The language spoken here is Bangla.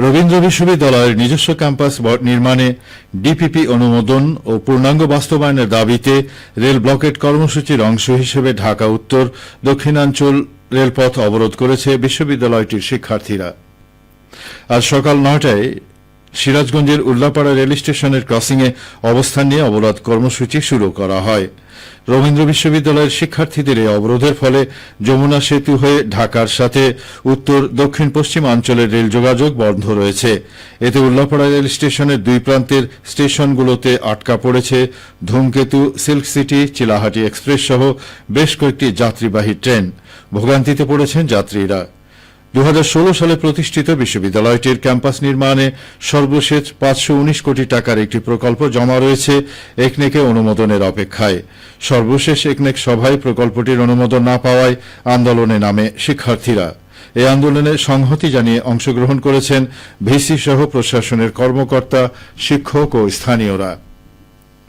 রবীন্দ্র বিশ্ববিদ্যালয়ের নিজস্ব ক্যাম্পাস নির্মাণে ডিপিপি অনুমোদন ও পূর্ণাঙ্গ বাস্তবায়নের দাবিতে রেল ব্লকেট কর্মসূচির অংশ হিসেবে ঢাকা উত্তর দক্ষিণাঞ্চল রেলপথ অবরোধ করেছে বিশ্ববিদ্যালয়টির শিক্ষার্থীরা। আজ সকাল ৯টায় সিরাজগঞ্জের উল্লাপাড়া রেল স্টেশনের ক্রসিংয়ে অবস্থান নিয়ে অবরোধ কর্মসূচি শুরু করা হয়। রবীন্দ্র বিশ্ববিদ্যালয়ের শিক্ষার্থীদের এই অবরোধের ফলে যমুনা সেতু হয়ে ঢাকার সাথে উত্তর দক্ষিণ পশ্চিমাঞ্চলের রেল যোগাযোগ বন্ধ রয়েছে। এতে উল্লাপাড়া রেল স্টেশনের দুই প্রান্তের স্টেশনগুলোতে আটকা পড়েছে ধূমকেতু, সিল্ক সিটি, চিলাহাটি এক্সপ্রেস সহ বেশ কয়েকটি যাত্রীবাহী ট্রেন। ভোগান্তিতে পড়েছেন যাত্রীরা। 2016 সালে প্রতিষ্ঠিত বিশ্ববিদ্যালয়টির ক্যাম্পাস নির্মাণে সর্বশেষ 519 কোটি টাকার একটি প্রকল্প জমা রয়েছে একনেকে অনুমোদনের অপেক্ষায়। সর্বশেষ একনেক সভায় প্রকল্পটির অনুমোদন না পাওয়ায় আন্দোলনে নামে শিক্ষার্থীরা। এই আন্দোলনে সংহতি জানিয়ে অংশগ্রহণ করেছেন ভিসি সহ প্রশাসনের কর্মকর্তা, শিক্ষক ও স্থানীয়রা।